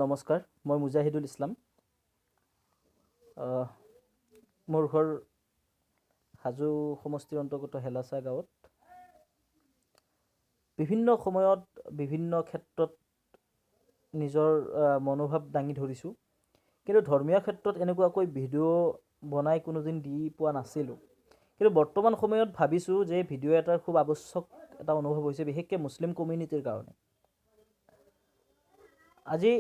নমস্কাৰ, মই মুজাহিদুল ইছলাম। মোৰ ঘৰ হাজো সমষ্টিৰ অন্তৰ্গত হেলাচা গাঁৱত। বিভিন্ন সময়ত বিভিন্ন ক্ষেত্ৰত নিজৰ মনোভাৱ দাঙি ধৰিছোঁ, কিন্তু ধৰ্মীয় ক্ষেত্ৰত এনেকুৱাকৈ ভিডিঅ' বনাই কোনোদিন দি পোৱা নাছিলোঁ। কিন্তু বৰ্তমান সময়ত ভাবিছোঁ যে ভিডিঅ' এটাৰ খুব আৱশ্যক এটা অনুভৱ হৈছে, বিশেষকৈ মুছলিম কমিউনিটিৰ কাৰণে। আজি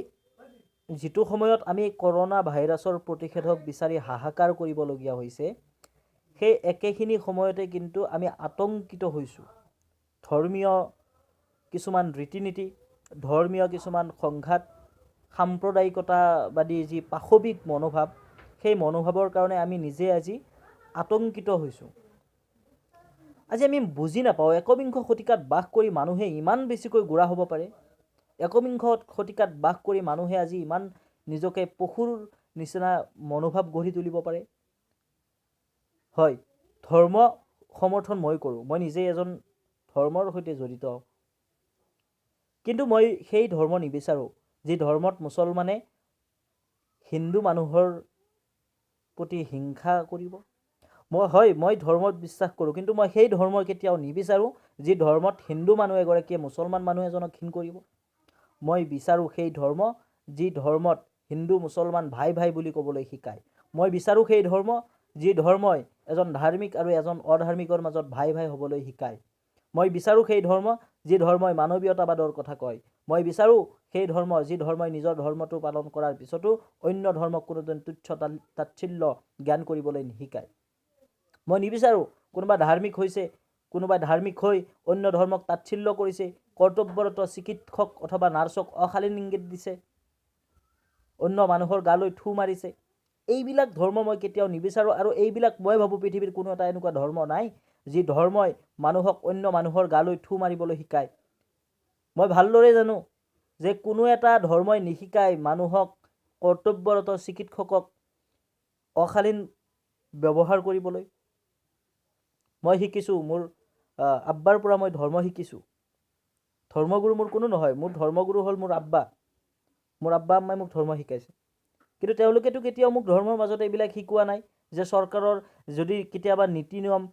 যিটো সময়ত আমি কৰোনা ভাইৰাছৰ প্ৰতিষেধক বিচাৰি হাহাকাৰ কৰিবলগীয়া হৈছে, সেই একেখিনি সময়তে কিন্তু আমি আতংকিত হৈছোঁ। ধৰ্মীয় কিছুমান ৰীতি নীতি, ধৰ্মীয় কিছুমান সংঘাত, সাম্প্ৰদায়িকতাবাদী যি পাশবিক মনোভাৱ, সেই মনোভাৱৰ কাৰণে আমি নিজে আজি আতংকিত হৈছোঁ। আজি আমি বুজি নাপাওঁ, একবিংশ শতিকাত বাস কৰি মানুহে ইমান বেছিকৈ গোড়া হ'ব পাৰে। একবিংশ শতিকাত বাস কৰি মানুহে আজি ইমান নিজকে পশুৰ নিচিনা মনোভাৱ গঢ়ি তুলিব পাৰে। হয়, ধৰ্ম সমৰ্থন মই কৰোঁ, মই নিজেই এজন ধৰ্মৰ সৈতে জড়িত, কিন্তু মই সেই ধৰ্ম নিবিচাৰোঁ যি ধৰ্মত মুছলমানে হিন্দু মানুহৰ প্ৰতি হিংসা কৰিব। মই ধৰ্মত বিশ্বাস কৰোঁ, কিন্তু মই সেই ধৰ্ম কেতিয়াও নিবিচাৰোঁ যি ধৰ্মত হিন্দু মানুহ এগৰাকীয়ে মুছলমান মানুহ এজনক ঘিণ কৰিব। মই বিচাৰোঁ সেই ধৰ্ম যি ধৰ্মত হিন্দু মুছলমান ভাই ভাই বুলি ক'বলৈ শিকায়। মই বিচাৰোঁ সেই ধৰ্ম যি ধৰ্মই এজন ধাৰ্মিক আৰু এজন অধাৰ্মিকৰ মাজত ভাই ভাই হ'বলৈ শিকায়। মই বিচাৰোঁ সেই ধৰ্ম যি ধৰ্মই মানৱীয়তাবাদৰ কথা কয়। মই বিচাৰোঁ সেই ধৰ্ম যি ধৰ্মই নিজৰ ধৰ্মটো পালন কৰাৰ পিছতো অন্য ধৰ্মক কোনোদিন তুচ্ছ তাচ্ছিল্য জ্ঞান কৰিবলৈ নিশিকায়। মই নিবিচাৰোঁ কোনোবা ধাৰ্মিক হৈছে, কোনোবাই ধাৰ্মিক হৈ অন্য ধৰ্মক তাচ্ছিল্য কৰিছে, কৰ্তব্যৰত চিকিৎসক অথবা নাৰ্ছক অশালীন ইংগিত দিছে, অন্য মানুহৰ গালৈ থু মাৰিছে। এইবিলাক ধৰ্ম মই কেতিয়াও নিবিচাৰোঁ, আৰু এইবিলাক মই ভাবোঁ পৃথিৱীৰ কোনো এটা এনেকুৱা ধৰ্ম নাই যি ধৰ্মই মানুহক অন্য মানুহৰ গালৈ থু মাৰিবলৈ শিকায়। মই ভালদৰে জানো যে কোনো এটা ধৰ্মই নিশিকায় মানুহক কৰ্তব্যৰত চিকিৎসকক অশালীন ব্যৱহাৰ কৰিবলৈ। মই শিকিছোঁ, মোৰ আব্বাৰ পৰা মই ধৰ্ম শিকিছোঁ। ধৰ্মগুৰু মোৰ কোনো নহয়, মোৰ ধৰ্মগুৰু হ'ল মোৰ আব্বা। মোৰ আব্বা আম্মাই মোক ধৰ্ম শিকাইছে, কিন্তু তেওঁলোকেতো কেতিয়াও মোক ধৰ্মৰ মাজত এইবিলাক শিকোৱা নাই যে চৰকাৰৰ যদি কেতিয়াবা নীতি নিয়ম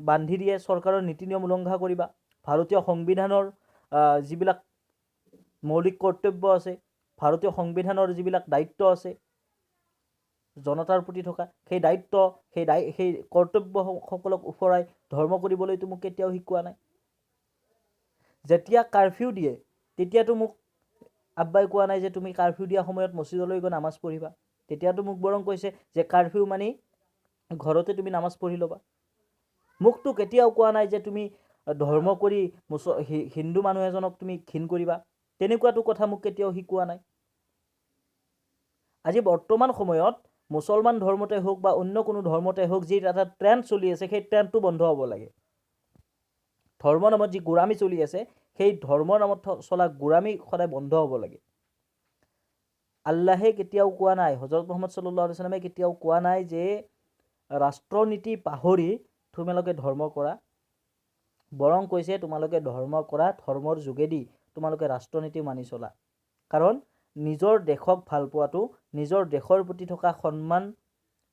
বান্ধি দিয়ে, চৰকাৰৰ নীতি নিয়ম উলংঘা কৰিবা। ভাৰতীয় সংবিধানৰ যিবিলাক মৌলিক কৰ্তব্য আছে, ভাৰতীয় সংবিধানৰ যিবিলাক দায়িত্ব আছে জনতাৰ প্ৰতি থকা, সেই দায়িত্ব সেই কৰ্তব্যসকলক ওফৰাই ধৰ্ম কৰিবলৈতো মোক কেতিয়াও শিকোৱা নাই। যেতিয়া কাৰফিউ দিয়ে তেতিয়াতো মোক আব্বাই কোৱা নাই যে তুমি কাৰফিউ দিয়া সময়ত মছজিদলৈ গৈ নামাজ পঢ়িবা। তেতিয়াতো মোক বৰং কৈছে যে কাৰফিউ মানি ঘৰতে তুমি নামাজ পঢ়ি ল'বা। মোকতো কেতিয়াও কোৱা নাই যে তুমি ধৰ্ম কৰি হিন্দু মানুহ এজনক তুমি ঘিণ কৰিবা। তেনেকুৱাটো কথা মোক কেতিয়াও শিকোৱা নাই। আজি বৰ্তমান সময়ত মুছলমান ধৰ্মতে হওক বা অন্য কোনো ধৰ্মতে হওক, যি এটা ট্ৰেণ্ড চলি আছে, সেই ট্ৰেণ্ডটো বন্ধ হ'ব লাগে। ধৰ্মৰ নামত যি গোড়ামী চলি আছে, সেই ধৰ্মৰ নামত চলা গোড়ামী সদায় বন্ধ হ'ব লাগে। আল্লাহে কেতিয়াও কোৱা নাই, হজৰত মুহাম্মদ সাল্লাল্লাহু আলাইহি ওয়াসাল্লামে কেতিয়াও কোৱা নাই যে ৰাষ্ট্ৰনীতি পাহৰি তোমালোকে ধৰ্ম কৰা। বৰং কৈছে তোমালোকে ধৰ্ম কৰা, ধৰ্মৰ যোগেদি তোমালোকে ৰাষ্ট্ৰনীতি মানি চলা। কাৰণ নিজৰ দেশক ভাল পোৱাটো, নিজৰ দেশৰ প্ৰতি থকা সন্মান,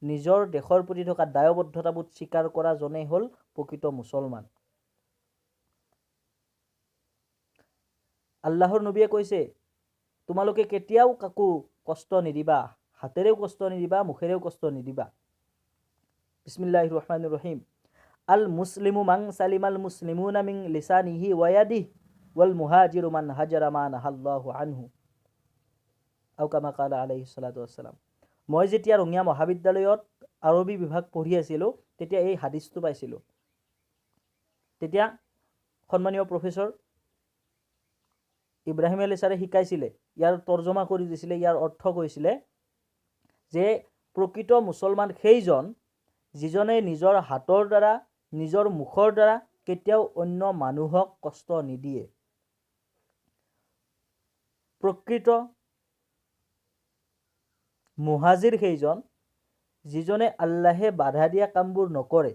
নিজৰ দেশৰ প্ৰতি থকা দায়বদ্ধতাবোধ স্বীকাৰ কৰা জনেই হ'ল প্ৰকৃত মুছলমান। আল্লাহৰ নবীয়ে কৈছে তোমালোকে কেতিয়াও কাকো কষ্ট নিদিবা, হাতেৰেও কষ্ট নিদিবা, মুখেৰেও কষ্ট নিদিবা। বিসমিল্লাহিৰ ৰহমানিৰ ৰহিম। আল মুছলিমু মান সালিমাল মুছলিমুনা মিন লিসানিহি ওয়া ইয়াদিহি ওয়াল মুহাজিরু মান হাজারা মা নাহাল্লাহু আনহু আও কামা ক্বালা আলাইহিস সালাতু ওয়াস সালাম। মই যেতিয়া ৰঙিয়া মহাবিদ্যালয়ত আৰবী বিভাগ পঢ়ি আছিলোঁ, তেতিয়া এই হাদিছটো পাইছিলোঁ। তেতিয়া সন্মানীয় প্ৰফেসৰ ইব্ৰাহিম আলী ছাৰে শিকাইছিলে, ইয়াৰ তৰ্জমা কৰি দিছিলে, ইয়াৰ অৰ্থ কৈছিলে যে প্ৰকৃত মুছলমান সেইজন যিজনে নিজৰ হাতৰ দ্বাৰা, নিজৰ মুখৰ দ্বাৰা কেতিয়াও অন্য মানুহক কষ্ট নিদিয়ে। প্ৰকৃত মুহাজিৰ সেইজন যিজনে আল্লাহে বাধা দিয়া কামবোৰ নকৰে।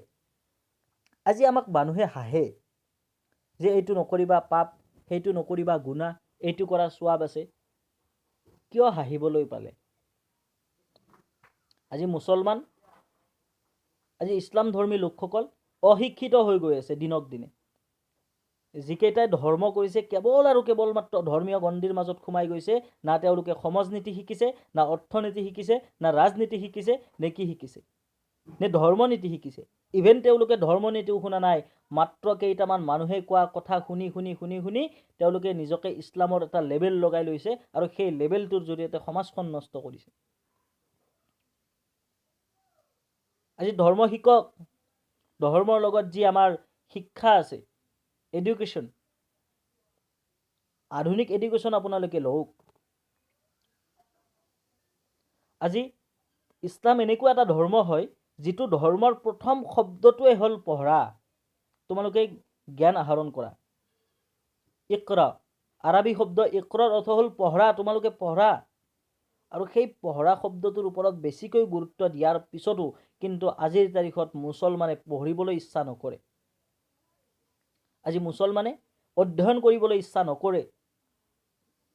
আজি আমাক মানুহে হাঁহে যে এইটো নকৰিবা পাপ, সেইটো নকৰিবা গুনাহ, এইটো কৰা সোৱাব আছে। কিয় হাঁহিবলৈ পালে? আজি মুছলমান, আজি ইছলাম ধৰ্মী লোকসকল অশিক্ষিত হৈ গৈ আছে দিনক দিনে। যিকেইটাই ধৰ্ম কৰিছে কেৱল আৰু কেৱল মাত্ৰ ধৰ্মীয় গণ্ডিৰ মাজত সোমাই গৈছে। না তেওঁলোকে সমাজনীতি শিকিছে, না অৰ্থনীতি শিকিছে, না ৰাজনীতি শিকিছে, নে কি শিকিছে, নে ধৰ্মনীতি শিকিছে। ইভেন তেওঁলোকে ধৰ্মনীতিও শুনা নাই। মাত্ৰ কেইটামান মানুহে কোৱা কথা শুনি শুনি শুনি শুনি তেওঁলোকে নিজকে ইছলামৰ এটা লেবেল লগাই লৈছে আৰু সেই লেবেলটোৰ জৰিয়তে সমাজখন নষ্ট কৰিছে। আজি ধৰ্ম শিকক, ধৰ্মৰ লগত যি আমাৰ শিক্ষা আছে, এডুকেশ্যন, আধুনিক এডুকেশ্যন আপোনালোকে লওক। আজি ইছলাম এনেকুৱা এটা ধৰ্ম হয় যিটো ধৰ্মৰ প্ৰথম শব্দটোৱে হ'ল পঢ়া। তোমালোকে জ্ঞান আহৰণ কৰা। ইকৰা, আৰবী শব্দ ইকৰাৰ অৰ্থ হ'ল পঢ়া। তোমালোকে পঢ়া। আৰু সেই পঢ়া শব্দটোৰ ওপৰত বেছিকৈ গুৰুত্ব দিয়াৰ পিছতো কিন্তু আজিৰ তাৰিখত মুছলমানে পঢ়িবলৈ ইচ্ছা নকৰে। আজি মুছলমানে অধ্যয়ন কৰিবলৈ ইচ্ছা নকৰে।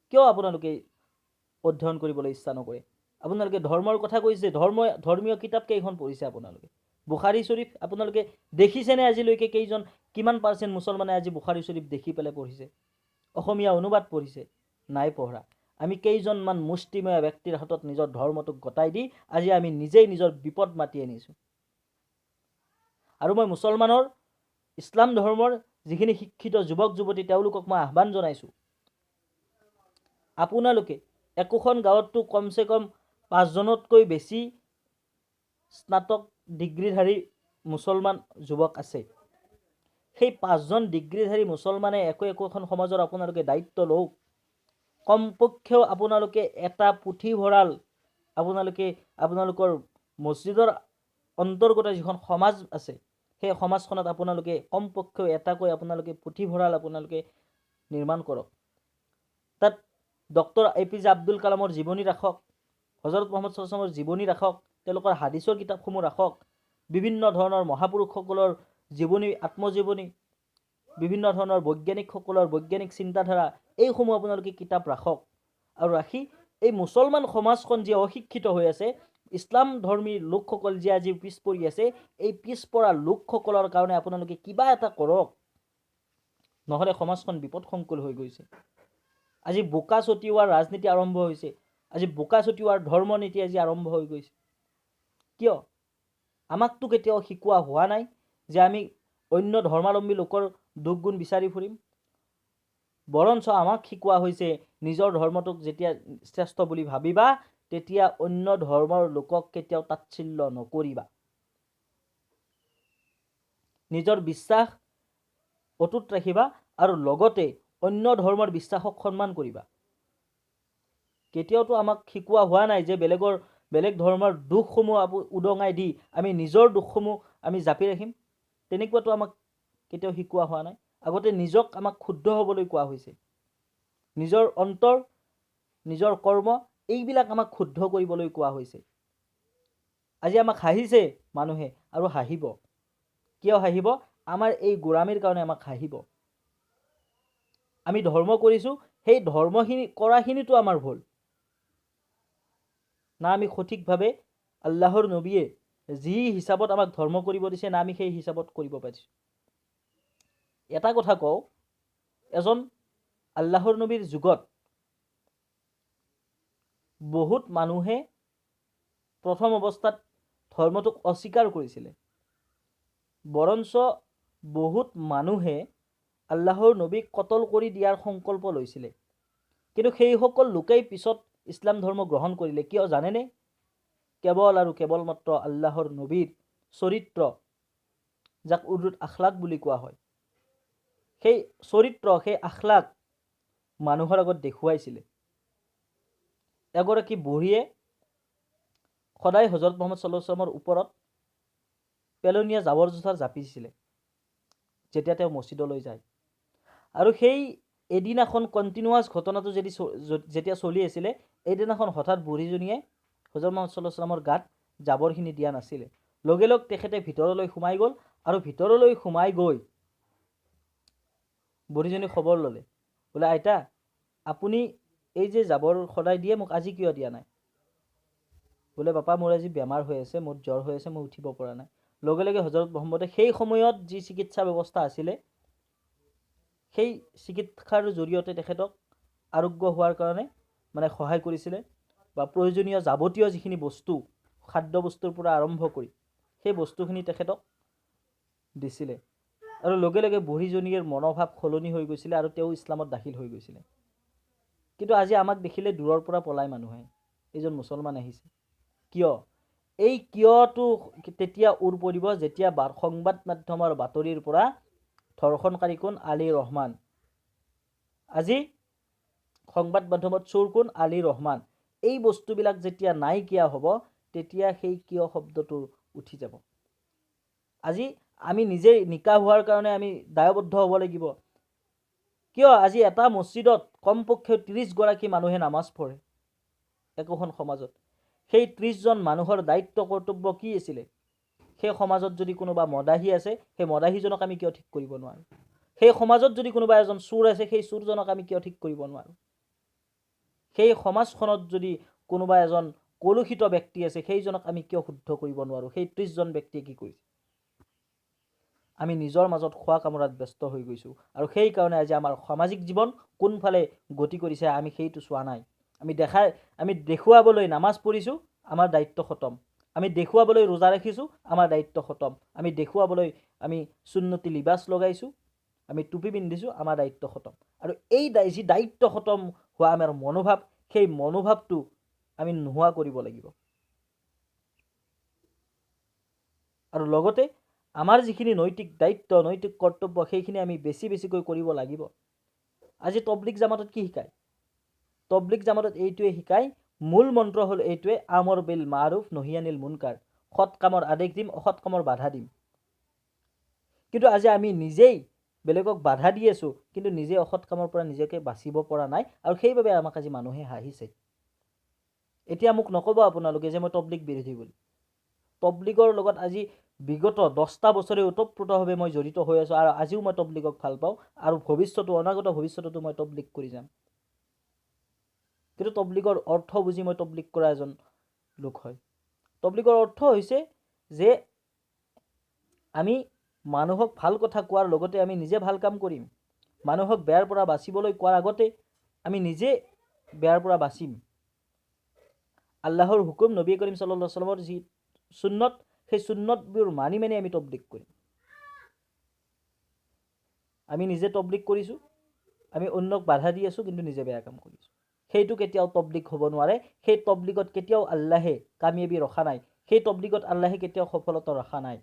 কিয় আপোনালোকে অধ্যয়ন কৰিবলৈ ইচ্ছা নকৰে? আপোনালোকে ধৰ্মৰ কথা কৈছে, ধৰ্মীয় কিতাপ কেইখন পঢ়িছে আপোনালোকে? বুখাৰী শ্বৰীফ আপোনালোকে দেখিছেনে আজিলৈকে? কিমান পাৰ্চেণ্ট মুছলমানে আজি বুখাৰী শ্বৰীফ দেখি পেলাই পঢ়িছে? অসমীয়া অনুবাদ পঢ়িছে? নাই পঢ়া। আমি কেইজনমান মুষ্টিমেয় ব্যক্তিৰ হাতত নিজৰ ধৰ্মটোক গতাই দি আজি আমি নিজেই নিজৰ বিপদ মাতি আনিছোঁ। আৰু মই মুছলমানৰ, ইছলাম ধৰ্মৰ যিখিনি শিক্ষিত যুৱক যুৱতী তেওঁলোকক মই আহ্বান জনাইছোঁ, আপোনালোকে একোখন গাঁৱততো কমচে কম 5জনতকৈ বেছি স্নাতক ডিগ্ৰীধাৰী মুছলমান যুৱক আছে। সেই 5জন ডিগ্ৰীধাৰী মুছলমানে একোখন সমাজৰ আপোনালোকে দায়িত্ব লওক। কমপক্ষেও আপোনালোকে এটা পুথিভঁৰাল আপোনালোকৰ মছজিদৰ অন্তৰ্গত যিখন সমাজ আছে সেই সমাজখনত আপোনালোকে কমপক্ষেও এটাকৈ আপোনালোকে পুথিভঁৰাল আপোনালোকে নিৰ্মাণ কৰক। তাত ডক্টৰ APJ আব্দুল কালামৰ জীৱনী ৰাখক, হজৰত মুহাম্মদ ছাল্লাল্লাহু আলাইহি ওয়াসাল্লামৰ জীৱনী ৰাখক, তেওঁলোকৰ হাদিছৰ কিতাপসমূহ ৰাখক, বিভিন্ন ধৰণৰ মহাপুৰুষসকলৰ জীৱনী, আত্মজীৱনী, বিভিন্ন ধৰণৰ বৈজ্ঞানিকসকলৰ বৈজ্ঞানিক চিন্তাধাৰা, এইসমূহ আপোনালোকে কিতাপ ৰাখক। আৰু ৰাখি এই মুছলমান সমাজখন যি অশিক্ষিত হৈ আছে, ইছলাম ধৰ্মী লোকসকল যি আজি পিছ পৰি আছে, এই পিছপৰা লোকসকলৰ কাৰণে আপোনালোকে কিবা এটা কৰক। নহ'লে সমাজখন বিপদসংকুল হৈ গৈছে। আজি বোকা ছটিওৱাৰ ৰাজনীতি আৰম্ভ হৈছে। আজি বোকা ছটিওৱাৰ ধৰ্মনীতি আজি আৰম্ভ হৈ গৈছে। কিয়? আমাকতো কেতিয়াও শিকোৱা হোৱা নাই যে আমি অন্য ধৰ্মাৱলম্বী লোকৰ দুখ গুণ বিচাৰি ফুৰিম। বৰঞ্চ আমাক শিকোৱা হৈছে নিজৰ ধৰ্মটোক যেতিয়া শ্ৰেষ্ঠ বুলি ভাবিবা তেতিয়া অন্য ধৰ্মৰ লোকক কেতিয়াও তাচ্ছিল্য নকৰিবা। নিজৰ বিশ্বাস অটুট ৰাখিবা আৰু লগতে অন্য ধৰ্মৰ বিশ্বাসক সন্মান কৰিবা। কেতিয়াওতো আমাক শিকোৱা হোৱা নাই যে বেলেগ ধৰ্মৰ দুখসমূহ উদঙাই দি আমি নিজৰ দুখসমূহ আমি জাপি ৰাখিম। তেনেকুৱাতো আমাক কেতিয়াও শিকোৱা হোৱা নাই। আগতে আমাক শুদ্ধ হ'বলৈ কোৱা হৈছে। নিজৰ অন্তৰ, নিজৰ কৰ্ম এইবিলাক আমাক শুদ্ধ কৰিবলৈ কোৱা হৈছে। আজি আমাক হাঁহিছে মানুহে আৰু হাঁহিব। কিয় হাঁহিব? আমাৰ এই গোলামীৰ কাৰণে আমাক হাঁহিব। আমি ধৰ্ম কৰিছোঁ, সেই ধৰ্মখিনি কৰাখিনিতো আমাৰ ভুল। না আমি সঠিকভাৱে আল্লাহৰ নবীয়ে যি হিচাপত আমাক ধৰ্ম কৰিব দিছে না আমি সেই হিচাপত কৰিব পাৰিছোঁ। এটা কথা কওঁ, এজন আল্লাহৰ নবীৰ যুগত বহুত মানুহে প্ৰথম অৱস্থাত ধৰ্মটোক অস্বীকাৰ কৰিছিলে। বৰঞ্চ বহুত মানুহে আল্লাহৰ নবীক কতল কৰি দিয়াৰ সংকল্প লৈছিলে। কিন্তু সেইসকল লোকেই পিছত ইছলাম ধৰ্ম গ্ৰহণ কৰিলে। কিয় জানেনে? কেৱল আৰু কেৱল মাত্ৰ আল্লাহৰ নবীৰ চৰিত্ৰ, যাক উৰ্দুত আখলাক বুলি কোৱা হয়, সেই চৰিত্ৰ, সেই আখলাক মানুহৰ আগত দেখুৱাইছিলে। এগৰাকী বুঢ়ীয়ে সদায় হজৰত মুহাম্মদ ছাল্লাল্লাহু আলাইহি ওয়াসাল্লামৰ ওপৰত পেলনীয়া জাবৰ জোথৰ জাপিছিলে যেতিয়া তেওঁ মছজিদলৈ যায়। আৰু সেই এদিনাখন কণ্টিনিউৱাছ ঘটনাটো যেতিয়া চলি আছিলে, এদিনাখন হঠাৎ বুঢ়ীজনীয়ে হজৰত মুহাম্মদ ছাল্লাল্লাহু আলাইহি ওয়াসাল্লামৰ গাত জাবৰখিনি দিয়া নাছিলে। লগে লগ তেখেতে ভিতৰলৈ সোমাই গ'ল আৰু ভিতৰলৈ সোমাই গৈ বুঢ়ীজনী খবৰ ল'লে, বোলে আইতা আপুনি এই যে জাবৰ সদায় দিয়ে মোক আজি কিয় দিয়া নাই? বোলে পাপা মোৰ আজি বেমাৰ হৈ আছে, মোৰ জ্বৰ হৈ আছে, মই উঠিব পৰা নাই। লগে লগে হজৰত মোহাম্মদে সেই সময়ত যি চিকিৎসা ব্যৱস্থা আছিলে সেই চিকিৎসাৰ জৰিয়তে তেখেতক আৰোগ্য হোৱাৰ কাৰণে মানে সহায় কৰিছিলে, বা প্ৰয়োজনীয় যাৱতীয় যিখিনি বস্তু, খাদ্য বস্তুৰ পৰা আৰম্ভ কৰি সেই বস্তুখিনি তেখেতক দিছিলে। আৰু লগে লগে বুঢ়ীজনীৰ মনোভাৱ সলনি হৈ গৈছিলে আৰু তেওঁ ইছলামত দাখিল হৈ গৈছিলে। কিন্তু আজি আমাক দেখিলে দূৰৰ পৰা পলায় মানুহে, এইজন মুছলমান আহিছে। কিয়? এই কিয়টো তেতিয়া উৰ পৰিব যেতিয়া সংবাদ মাধ্যমৰ বাতৰিৰ পৰা ধৰ্ষণকাৰী কোন? আলী ৰহমান। আজি সংবাদ মাধ্যমত চোৰ কোন? আলী ৰহমান। এই বস্তুবিলাক যেতিয়া নাইকিয়া হ'ব তেতিয়া সেই কিয় শব্দটো উঠি যাব। আজি আমি নিজে নিকা হোৱাৰ কাৰণে আমি দায়বদ্ধ হ'ব লাগিব। কিয়? আজি এটা মছজিদত কমপক্ষে 30 গৰাকী মানুহে নামাজ পঢ়ে একোখন সমাজত। সেই 30 জন মানুহৰ দায়িত্ব কৰ্তব্য কি আছিলে? সেই সমাজত যদি কোনোবা মদাহী আছে, সেই মদাহীজনক আমি কিয় ঠিক কৰিব নোৱাৰোঁ? সেই সমাজত যদি কোনোবা এজন চোৰ আছে, সেই চোৰজনক আমি কিয় ঠিক কৰিব নোৱাৰোঁ? সেই সমাজখনত যদি কোনোবা এজন কলুষিত ব্যক্তি আছে, সেইজনক আমি কিয় শুদ্ধ কৰিব নোৱাৰোঁ? সেই 30 জন ব্যক্তিয়ে কি কৰিছে? আমি নিজৰ মাজত খোৱা কামোৰাত ব্যস্ত হৈ গৈছোঁ, আৰু সেইকাৰণে আজি আমাৰ সামাজিক জীৱন কোনফালে গতি কৰিছে আমি সেইটো চোৱা নাই। আমি দেখুৱাবলৈ নামাজ পঢ়িছোঁ, আমাৰ দায়িত্ব খতম। আমি দেখুৱাবলৈ ৰোজা ৰাখিছোঁ, আমাৰ দায়িত্ব খতম। আমি দেখুৱাবলৈ আমি সুন্নতি লিবাস লগাইছোঁ, আমি টুপি পিন্ধিছোঁ, আমাৰ দায়িত্ব খতম। আৰু এই যি দায়িত্ব খতম হোৱা আমাৰ মনোভাৱ, সেই মনোভাৱটো আমি নোহোৱা কৰিব লাগিব। আৰু লগতে আমাৰ যিখিনি নৈতিক দায়িত্ব, নৈতিক কৰ্তব্য, সেইখিনি আমি বেছিকৈ কৰিব লাগিব। আজি তবলিগ জামাতত কি শিকায়? তবলিগ জামাতত এইটোৱে শিকায়, মূল মন্ত্ৰ হ'ল এইটোৱে, আমৰ বিল মাৰুফ নহি আনিল মুনকাৰ। সৎ কামৰ আদেশ দিম, অসৎ কামৰ বাধা দিম। কিন্তু আজি আমি নিজেই বেলেগক বাধা দি আছোঁ, কিন্তু নিজে অসৎ কামৰ পৰা নিজকে বাচিব পৰা নাই, আৰু সেইবাবে আমাক আজি মানুহে হাঁহিছে। এতিয়া মোক নক'ব আপোনালোকে যে মই তবলিগ বিৰোধী বুলি। তবলিগৰ লগত আজি বিগত 10টা বছৰে ওতঃপ্ৰোতভাৱে মই জড়িত হৈ আছোঁ, আৰু আজিও মই তবলিগক ভাল পাওঁ, আৰু অনাগত ভৱিষ্যততো মই তবলিগ কৰি যাম। কিন্তু তবলিগৰ অৰ্থ বুজি মই তবলিগ কৰা এজন লোক হয়। তবলিগৰ অৰ্থ হৈছে যে আমি মানুহক ভাল কথা কোৱাৰ লগতে আমি নিজে ভাল কাম কৰিম। মানুহক বেয়াৰ পৰা বাচিবলৈ কোৱাৰ আগতে আমি নিজে বেয়াৰ পৰা বাচিম। আল্লাহৰ হুকুম, নবী কৰিম সাল্লাল্লাহু আলাইহি ওয়াসাল্লামৰ যি সুন্নত, সেই সুন্নতবোৰ মানি আমি তবলিগ কৰিম। আমি নিজে তবলিগ কৰিছোঁ, আমি অন্যক বাধা দি আছোঁ, কিন্তু নিজে বেয়া কাম কৰিছোঁ। সেইটো কেতিয়াও তবলিগ হ'ব নোৱাৰে। সেই তবলিগত কেতিয়াও আল্লাহে কামিয়াবি ৰখা নাই। সেই তবলিগত আল্লাহে কেতিয়াও সফলতা ৰখা নাই।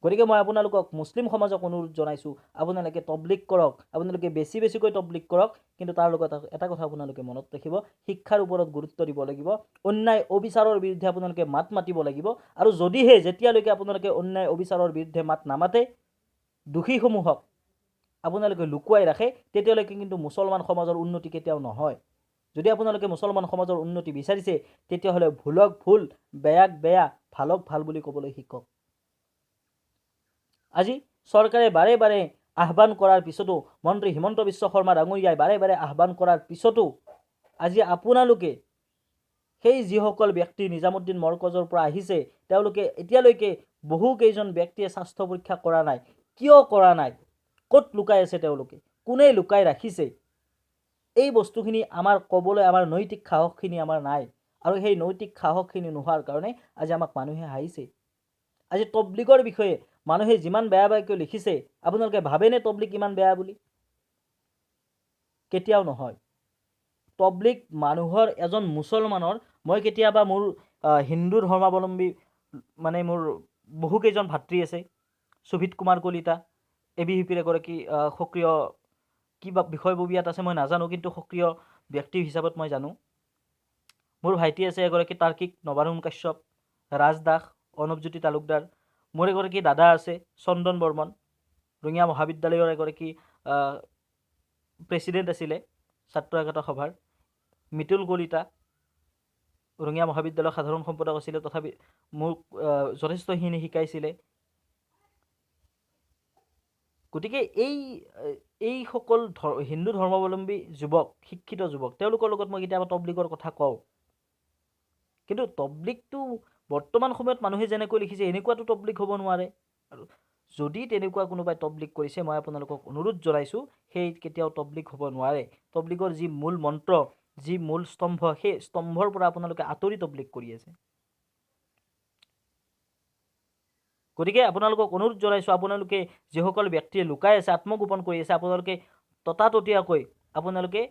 গতিকে মই আপোনালোকক, মুছলিম সমাজক অনুৰোধ জনাইছোঁ, আপোনালোকে তবলিগ কৰক, আপোনালোকে বেছিকৈ তবলিগ কৰক, কিন্তু তাৰ লগত এটা কথা আপোনালোকে মনত ৰাখিব, শিক্ষাৰ ওপৰত গুৰুত্ব দিব লাগিব। অন্যায় অবিচাৰৰ বিৰুদ্ধে আপোনালোকে মাত মাতিব লাগিব, আৰু যদিহে যেতিয়ালৈকে আপোনালোকে অন্যায় অবিচাৰৰ বিৰুদ্ধে মাত নামাতে, দোষীসমূহক আপোনালোকে লুকুৱাই ৰাখে, তেতিয়ালৈকে কিন্তু মুছলমান সমাজৰ উন্নতি কেতিয়াও নহয়। যদি আপোনালোকে মুছলমান সমাজৰ উন্নতি বিচাৰিছে, তেতিয়াহ'লে ভুলক ভুল, বেয়াক বেয়া, ভালক ভাল বুলি ক'বলৈ শিকক। আজি চৰকাৰে বাৰে বাৰে আহ্বান কৰাৰ পিছতো, মন্ত্ৰী হিমন্ত বিশ্ব শৰ্মা ডাঙৰীয়াই বাৰে বাৰে আহ্বান কৰাৰ পিছতো আজি আপোনালোকে সেই যিসকল ব্যক্তি নিজামুদ্দিন মৰকজৰ পৰা আহিছে, তেওঁলোকে এতিয়ালৈকে বহু কেইজন ব্যক্তিয়ে স্বাস্থ্য পৰীক্ষা কৰা নাই। কিয় কৰা নাই? ক'ত লুকাই আছে তেওঁলোকে? কোনে লুকাই ৰাখিছে? এই বস্তুখিনি আমাৰ ক'বলৈ আমাৰ নৈতিক সাহসখিনি আমাৰ নাই, আৰু সেই নৈতিক সাহসখিনি নোহোৱাৰ কাৰণে আজি আমাক মানুহে হাঁহিছে। আজি তবলিগৰ বিষয়ে মানুহে যিমান বেয়াকৈ লিখিছে, আপোনালোকে ভাবেনে তবলিগ ইমান বেয়া বুলি? কেতিয়াও নহয়। তবলিগ মানুহৰ, এজন মুছলমানৰ, মই কেতিয়াবা মোৰ হিন্দু ধৰ্মাৱলম্বী মানে মোৰ বহু কেইজন ভাতৃ আছে, সুভিত কুমাৰ কলিতা ABVPৰ এগৰাকী সক্ৰিয় কিবা বিষয়ববীয়াত আছে মই নাজানো, কিন্তু সক্ৰিয় ব্যক্তি হিচাপত মই জানো। মোৰ ভাইটি আছে এগৰাকী তাৰ্কিক, নবাৰুণ কাশ্যপ, ৰাজ দাস, অনুপজ্যোতি তালুকদাৰ। মোৰ এগৰাকী দাদা আছে চন্দন বৰ্মন, ৰঙিয়া মহাবিদ্যালয়ৰ এগৰাকী প্ৰেছিডেণ্ট আছিলে ছাত্ৰ একতা সভাৰ। মিতুল কলিতা ৰঙিয়া মহাবিদ্যালয়ৰ সাধাৰণ সম্পাদক আছিলে, তথাপি মোক যথেষ্টখিনি শিকাইছিলে। গতিকে এইসকল হিন্দু ধৰ্মাৱলম্বী যুৱক, শিক্ষিত যুৱক, তেওঁলোকৰ লগত মই কেতিয়াবা তবলিগৰ কথা কওঁ, কিন্তু তবলিগটো বৰ্তমান সময়ত মানুহে যেনেকৈ লিখিছে এনেকুৱাতো তবলিগ হ'ব নোৱাৰে। আৰু যদি তেনেকুৱা কোনোবাই তবলিগ কৰিছে, মই আপোনালোকক অনুৰোধ জনাইছোঁ, সেই কেতিয়াও তবলিগ হ'ব নোৱাৰে। তবলিগৰ যি মূল মন্ত্ৰ, যি মূল স্তম্ভ, সেই স্তম্ভৰ পৰা আপোনালোকে আঁতৰি তবলিগ কৰি আছে। গতিকে আপোনালোকক অনুৰোধ জনাইছোঁ, আপোনালোকে যিসকল ব্যক্তিয়ে লুকাই আছে, আত্মগোপন কৰি আছে, আপোনালোকে ততাততীয়াকৈ আপোনালোকে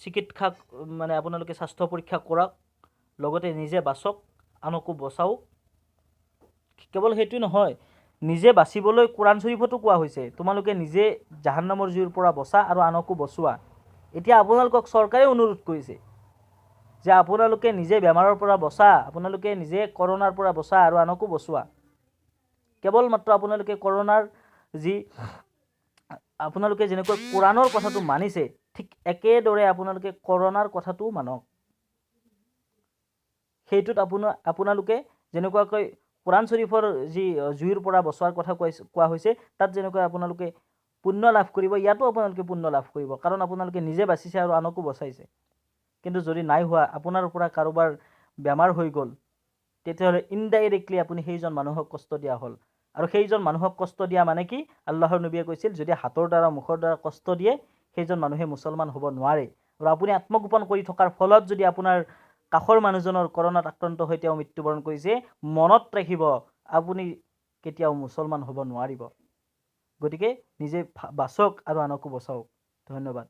চিকিৎসা মানে আপোনালোকে স্বাস্থ্য পৰীক্ষা কৰক, লগতে নিজে বাচক, আনকো বচাওক। কেৱল সেইটো নহয়, নিজে বাচিবলৈ কোৰাণ শ্বৰীফতো কোৱা হৈছে, তোমালোকে নিজে জাহান্নামৰ জুইৰ পৰা বচা আৰু আনকো বচোৱা। এতিয়া আপোনালোকক চৰকাৰে অনুৰোধ কৰিছে যে আপোনালোকে নিজে বেমাৰৰ পৰা বচা, আপোনালোকে নিজে কৰোণাৰ পৰা বচা আৰু আনকো বচোৱা। কেৱল মাত্ৰ আপোনালোকে কৰোণাৰ যি আপোনালোকে যেনেকৈ কোৰাণৰ কথাটো মানিছে, ঠিক একেদৰে আপোনালোকে কৰোণাৰ কথাটোও মানক। সেইটোত আপোনালোকে যেনেকুৱাকৈ কোৰাণ শ্বৰীফৰ যি জুইৰ পৰা বচোৱাৰ কথা কোৱা হৈছে, তাত যেনেকৈ আপোনালোকে পুণ্য লাভ কৰিব, ইয়াতো আপোনালোকে পুণ্য লাভ কৰিব, কাৰণ আপোনালোকে নিজে বাচিছে আৰু আনকো বচাইছে। কিন্তু যদি নাই হোৱা, আপোনাৰ পৰা কাৰোবাৰ বেমাৰ হৈ গ'ল, তেতিয়াহ'লে ইনডাইৰেক্টলি আপুনি সেইজন মানুহক কষ্ট দিয়া হ'ল। আৰু সেইজন মানুহক কষ্ট দিয়া মানে কি? আল্লাহৰ নবীয়ে কৈছিল, যদি হাতৰ দ্বাৰা মুখৰ দ্বাৰা কষ্ট দিয়ে, সেইজন মানুহে মুছলমান হ'ব নোৱাৰে। আৰু আপুনি আত্মগোপন কৰি থকাৰ ফলত যদি আপোনাৰ কাষৰ মানুহজনৰ কৰোণাত আক্ৰান্ত হৈ তেওঁ মৃত্যুবৰণ কৰিছে, মনত ৰাখিব, আপুনি কেতিয়াও মুছলমান হ'ব নোৱাৰিব। গতিকে নিজে বাচক আৰু আনকো বচাওক। ধন্যবাদ।